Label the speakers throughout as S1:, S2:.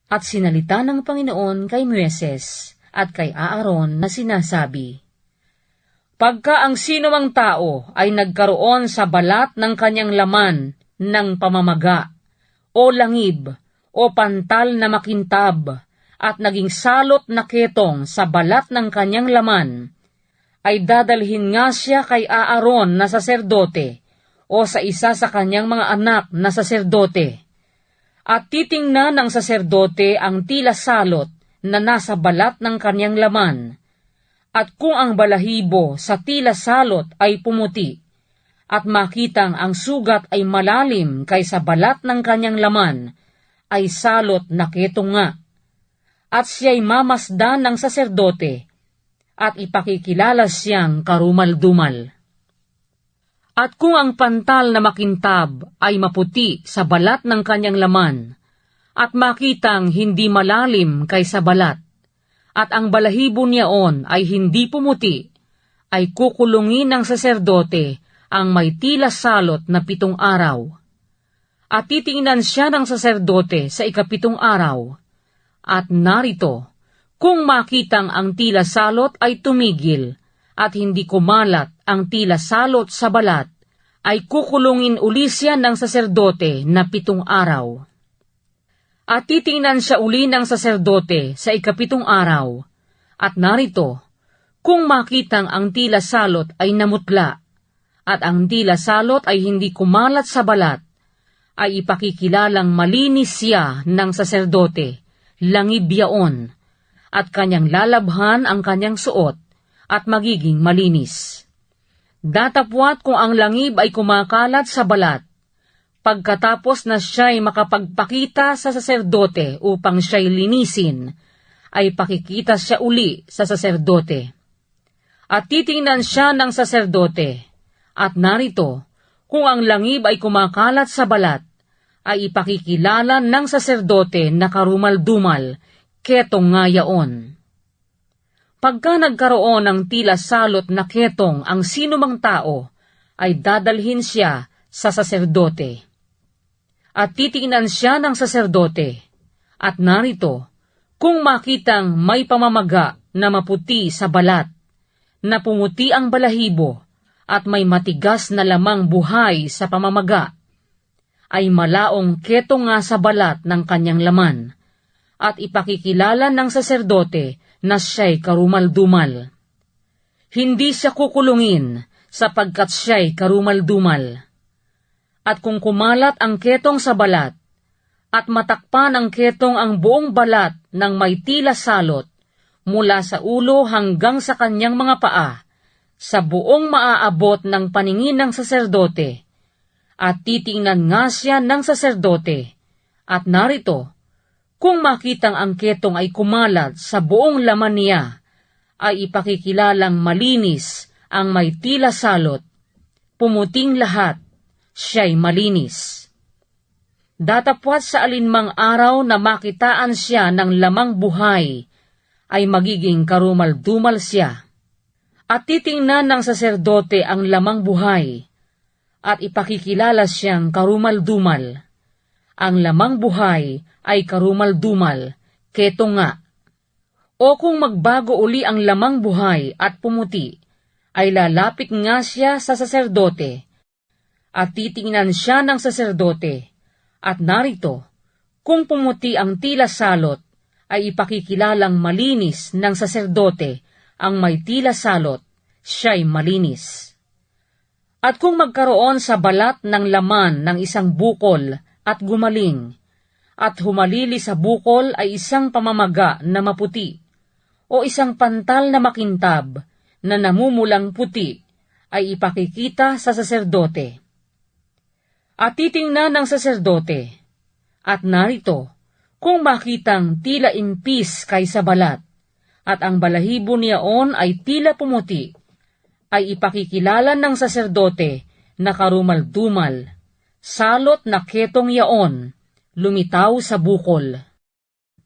S1: At sinalita ng Panginoon kay Moises at kay Aaron na sinasabi, Pagka ang sinumang tao ay nagkaroon sa balat ng kanyang laman ng pamamaga, o langib, o pantal na makintab, at naging salot na ketong sa balat ng kanyang laman, ay dadalhin nga siya kay Aaron na saserdote, o sa isa sa kanyang mga anak na saserdote. At titingnan ng saserdote ang tila salot na nasa balat ng kanyang laman, at kung ang balahibo sa tila salot ay pumuti, at makitang ang sugat ay malalim kaysa balat ng kanyang laman, ay salot na ketong nga. At siya'y mamasdan ng saserdote, at ipakikilala siyang karumal-dumal. At kung ang pantal na makintab ay maputi sa balat ng kanyang laman, at makitang hindi malalim kaysa balat, at ang balahibo niyaon ay hindi pumuti, ay kukulungin ng saserdote ang may tila salot na 7 araw. At titingnan siya ng saserdote sa 7 araw, at narito, kung makitang ang tila salot ay tumigil, at hindi kumalat ang tila salot sa balat, ay kukulungin uli siya ng saserdote na 7 araw. At titingnan siya uli ng saserdote sa 7 araw, at narito, kung makitang ang tila salot ay namutla, at ang tila salot ay hindi kumalat sa balat, ay ipakikilalang malinis siya ng saserdote, langib yaon, at kanyang lalabhan ang kanyang suot, at magiging malinis. Datapwat kung ang langib ay kumakalat sa balat, pagkatapos na siya'y makapagpakita sa saserdote upang siya'y linisin, ay pakikita siya uli sa saserdote. At titingnan siya ng saserdote, at narito, kung ang langib ay kumakalat sa balat, ay ipakikilala ng saserdote na karumal-dumal, ketong nga yaon. Pagka nagkaroon ng tila salot na ketong ang sinumang tao, ay dadalhin siya sa saserdote. At titingnan siya ng saserdote, at narito, kung makitang may pamamaga na maputi sa balat, na pumuti ang balahibo, at may matigas na lamang buhay sa pamamaga, ay malaong ketong nga sa balat ng kanyang laman, at ipakikilala ng saserdote na siya'y karumal-dumal. Hindi siya kukulungin sapagkat siya'y karumal-dumal. At kung kumalat ang ketong sa balat, at matakpan ang ketong ang buong balat ng may tila salot, mula sa ulo hanggang sa kanyang mga paa, sa buong maaabot ng paningin ng saserdote, at titingnan nga siya ng saserdote, at narito, kung makitang ang ketong ay kumalat sa buong laman niya, ay ipakikilalang malinis ang may tila salot, pumuting lahat, siya'y malinis. Datapwat sa alinmang araw na makitaan siya ng lamang buhay, ay magiging karumal-dumal siya. At titingnan ng saserdote ang lamang buhay, at ipakikilala siyang karumal-dumal. Ang lamang buhay ay karumal-dumal, ketong nga. O kung magbago uli ang lamang buhay at pumuti, ay lalapit nga siya sa saserdote, at titingnan siya ng saserdote, at narito, kung pumuti ang tila salot, ay ipakikilalang malinis ng saserdote ang may tila salot, siya'y malinis. At kung magkaroon sa balat ng laman ng isang bukol at gumaling, at humalili sa bukol ay isang pamamaga na maputi, o isang pantal na makintab na namumulang puti, ay ipakikita sa saserdote. At titingnan ng saserdote, at narito, kung makitang tila impis kaysa balat, at ang balahibo niyaon ay tila pumuti, ay ipakikilala ng saserdote na karumal-dumal, salot na ketong yaon, lumitaw sa bukol.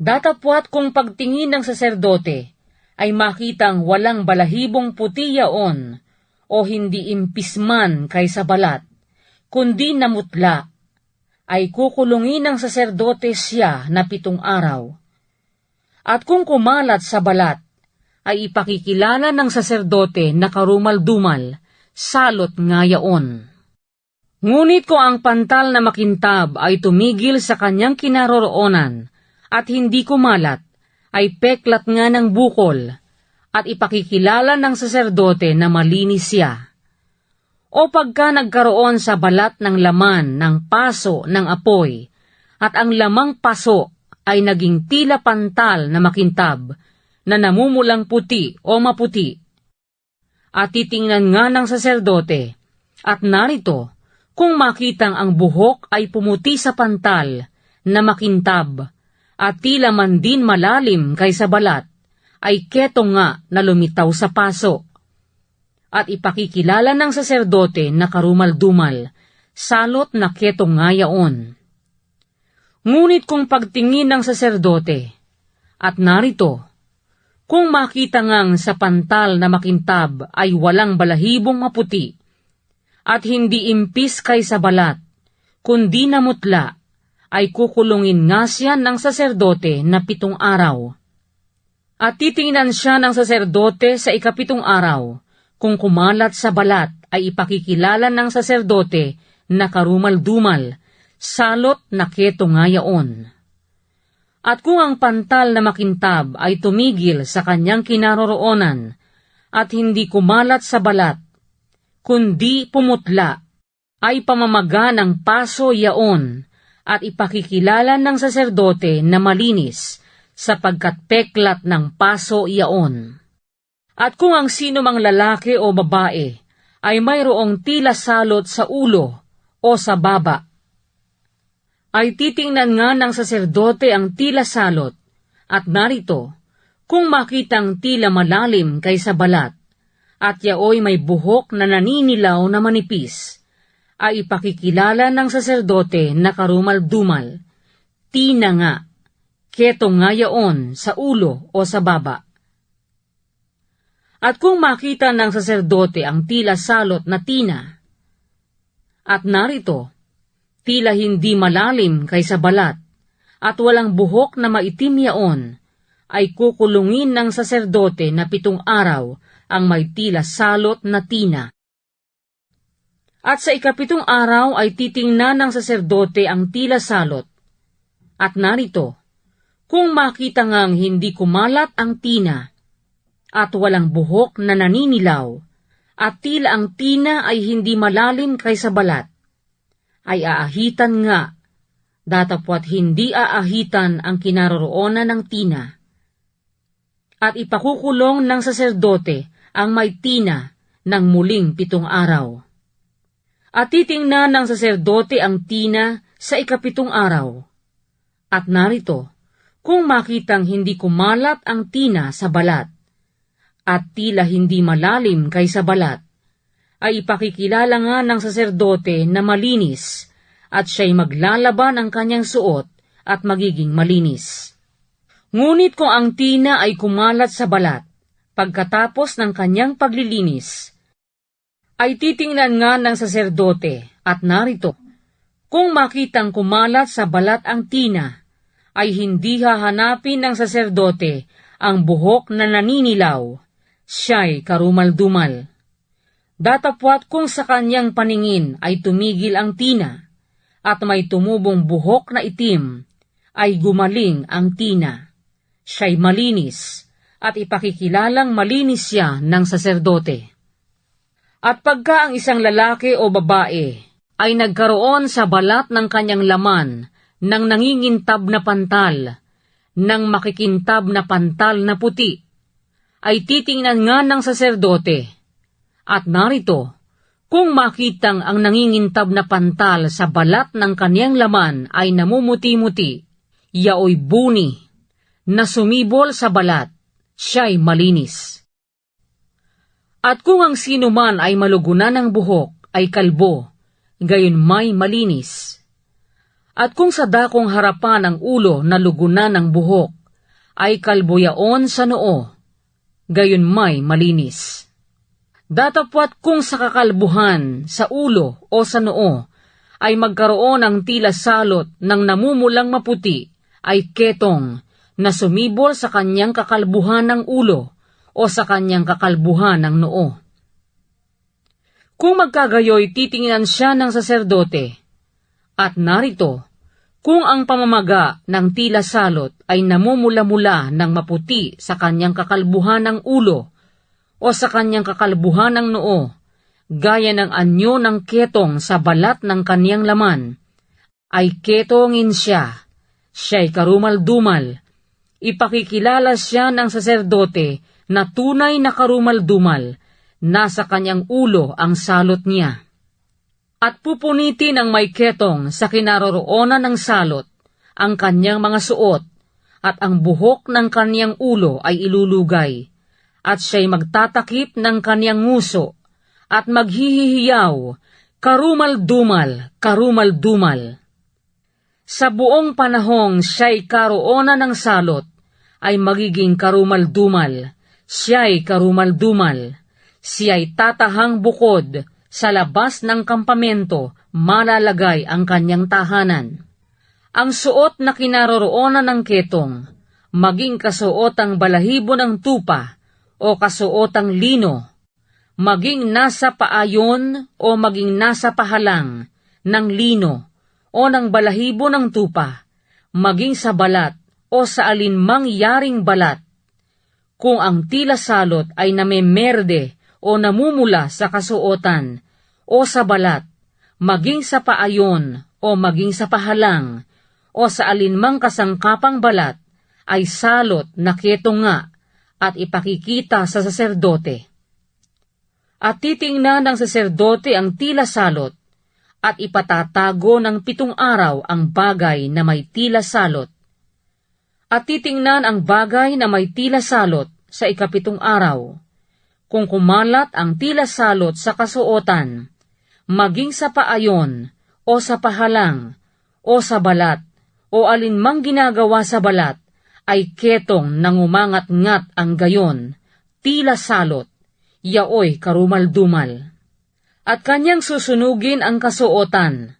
S1: Datapwat kung pagtingin ng saserdote, ay makitang walang balahibong puti yaon, o hindi impis man kaysa balat, kundi namutla, ay kukulungin ng saserdote siya na 7 araw. At kung kumalat sa balat, ay ipakikilala ng saserdote na karumal-dumal, salot nga yaon. Ngunit kung ang pantal na makintab ay tumigil sa kanyang kinaroroonan at hindi kumalat, ay peklat nga ng bukol, at ipakikilala ng saserdote na malinis siya. O pagka nagkaroon sa balat ng laman ng paso ng apoy, at ang lamang paso ay naging tila pantal na makintab, na namumulang puti o maputi. At titingnan nga ng saserdote, at narito, kung makitang ang buhok ay pumuti sa pantal na makintab, at tila man din malalim kaysa balat, ay keto nga na lumitaw sa paso. At ipakikilala ng saserdote na karumal-dumal, salot na keto nga yaon. Ngunit kung pagtingin ng saserdote, at narito, kung makita ngang sa pantal na makintab ay walang balahibong maputi, at hindi impis kaysa balat, kundi namutla, ay kukulungin nga siya ng saserdote na 7 araw. At titingnan siya ng saserdote sa 7 araw, kung kumalat sa balat ay ipakikilala ng saserdote na karumal-dumal, salot na keto nga yaon. At kung ang pantal na makintab ay tumigil sa kanyang kinaroroonan at hindi kumalat sa balat, kundi pumutla, ay pamamaga ng paso yaon at ipakikilala ng saserdote na malinis sapagkat peklat ng paso yaon. At kung ang sino mang lalaki o babae ay mayroong tila salot sa ulo o sa baba, ay titingnan nga ng saserdote ang tila salot, at narito, kung makitang tila malalim kaysa balat, at yaoy may buhok na naninilaw na manipis, ay ipakikilala ng saserdote na karumal-dumal, tina nga, keto nga yaon sa ulo o sa baba. At kung makita ng saserdote ang tila salot na tina, at narito, tila hindi malalim kaysa balat, at walang buhok na maitim yaon, ay kukulungin ng saserdote na 7 araw ang may tila salot na tina. At sa 7 araw ay titingnan ng saserdote ang tila salot. At narito, kung makita ngang hindi kumalat ang tina, at walang buhok na naninilaw, at tila ang tina ay hindi malalim kaysa balat, ay aahitan nga, datapwat hindi aahitan ang kinaroroonan ng tina. At ipakukulong ng saserdote ang may tina ng muling 7 araw. At titingnan ng saserdote ang tina sa 7 araw. At narito, kung makitang hindi kumalat ang tina sa balat, at tila hindi malalim kaysa balat, ay ipakikilala nga ng saserdote na malinis, at siya'y maglalaban ang kanyang suot at magiging malinis. Ngunit kung ang tina ay kumalat sa balat, pagkatapos ng kanyang paglilinis, ay titingnan nga ng saserdote, at narito, kung makitang kumalat sa balat ang tina, ay hindi hahanapin ng saserdote ang buhok na naninilaw, siya'y karumal-dumal. Datapwat kung sa kanyang paningin ay tumigil ang tina, at may tumubong buhok na itim, ay gumaling ang tina. Siya'y malinis, at ipakikilalang malinis siya ng saserdote. At pagka ang isang lalaki o babae ay nagkaroon sa balat ng kanyang laman ng nangingintab na pantal, ng makikintab na pantal na puti, ay titingnan nga ng saserdote. At narito, kung makitang ang nangingintab na pantal sa balat ng kaniyang laman ay namumuti-muti, yaoy buni, na sumibol sa balat, siya'y malinis. At kung ang sino man ay malugunan ng buhok, ay kalbo, gayon may malinis. At kung sa dakong harapan ng ulo na lugunan ng buhok, ay kalbo yaon sa noo, gayon may malinis. Datapwat kung sa kakalbuhan, sa ulo o sa noo, ay magkaroon ng tila salot ng namumulang maputi ay ketong na sumibol sa kanyang kakalbuhan ng ulo o sa kanyang kakalbuhan ng noo. Kung magkagayoy, titingnan siya ng saserdote. At narito, kung ang pamamaga ng tila salot ay namumula-mula ng maputi sa kanyang kakalbuhan ng ulo o sa kanyang kakalbuhan ng noo, gaya ng anyo ng ketong sa balat ng kaniyang laman, ay ketongin siya. Siya'y karumal-dumal. Ipakikilala siya ng saserdote na tunay na karumal-dumal. Nasa kanyang ulo ang salot niya. At pupunitin ang may ketong sa kinaroroonan ng salot ang kanyang mga suot, at ang buhok ng kanyang ulo ay ilulugay, at siya'y magtatakip ng kanyang nguso, at maghihihiyaw, karumal-dumal, karumal-dumal. Sa buong panahong siya'y karoonan ng salot, ay magiging karumal-dumal, siya'y karumal-dumal, siya'y tatahang bukod, sa labas ng kampamento, malalagay ang kanyang tahanan. Ang suot na kinaroroonan ng ketong, maging kasuotang balahibo ng tupa o kasuotang lino, maging nasa paayon o maging nasa pahalang ng lino o ng balahibo ng tupa, maging sa balat o sa alinmang yaring balat. Kung ang tila salot ay namemerde o namumula sa kasuotan o sa balat, maging sa paayon o maging sa pahalang o sa alinmang kasangkapang balat, ay salot na ketong nga at ipakikita sa saserdote. At titingnan ng saserdote ang tila salot at ipatatago ng 7 araw ang bagay na may tila salot. At titingnan ang bagay na may tila salot sa 7 araw. Kung kumalat ang tila salot sa kasuotan, maging sa paayon, o sa pahalang, o sa balat, o alinmang ginagawa sa balat, ay ketong nangumangat-ngat ang gayon, tila salot, yaoy karumal-dumal. At kanyang susunugin ang kasuotan,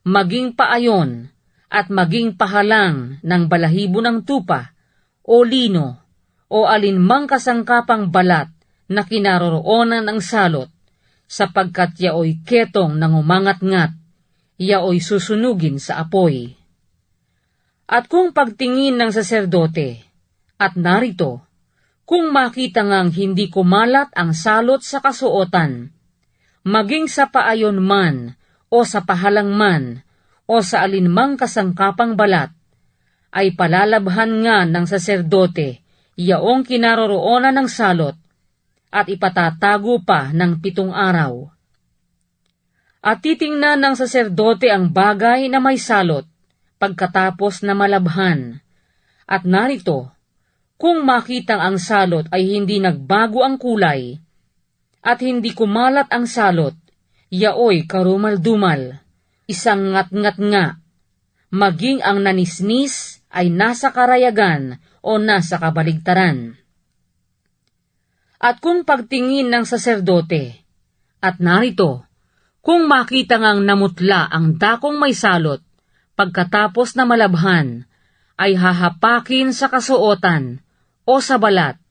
S1: maging paayon, at maging pahalang ng balahibo ng tupa, o lino, o alinmang kasangkapang balat, na kinaroroonan ng salot, sapagkat yaoy ketong nangumangat-ngat, yaoy susunugin sa apoy. At kung pagtingin ng saserdote, at narito, kung makita ngang hindi kumalat ang salot sa kasuotan, maging sa paayon man, o sa pahalang man, o sa alinmang kasangkapang balat, ay palalabhan nga ng saserdote yaong kinaroroonan ng salot, at ipatatago pa ng 7 araw. At titingnan ng saserdote ang bagay na may salot, pagkatapos na malabhan. At narito, kung makitang ang salot ay hindi nagbago ang kulay, at hindi kumalat ang salot, yaoy karumal-dumal, isang ngat-ngat nga, maging ang nanisnis ay nasa karayagan o nasa kabaligtaran. At kung pagtingin ng saserdote, at narito, kung makita ngang namutla ang dakong may salot, pagkatapos na malabhan, ay hahapakin sa kasuotan, o sa balat,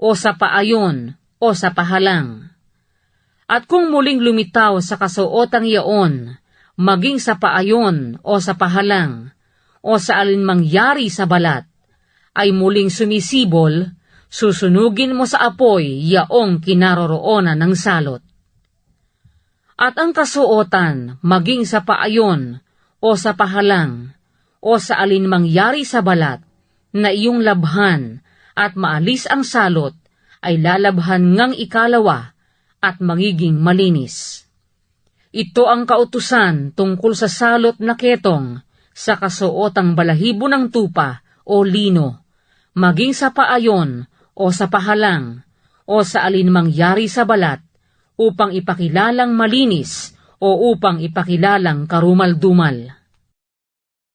S1: o sa paayon, o sa pahalang. At kung muling lumitaw sa kasuotang yaon, maging sa paayon, o sa pahalang, o sa alinmangyari sa balat, ay muling sumisibol, susunugin mo sa apoy yaong kinaroroonan ng salot. At ang kasuotan, maging sa paayon, o sa pahalang, o sa alinmangyari sa balat, na iyong labhan, at maalis ang salot, ay lalabhan ngang ikalawa, at magiging malinis. Ito ang kautusan tungkol sa salot na ketong, sa kasuotang balahibo ng tupa, o lino, maging sa paayon, o sa pahalang, o sa alinmangyari sa balat, upang ipakilalang malinis, o upang ipakilalang karumal-dumal.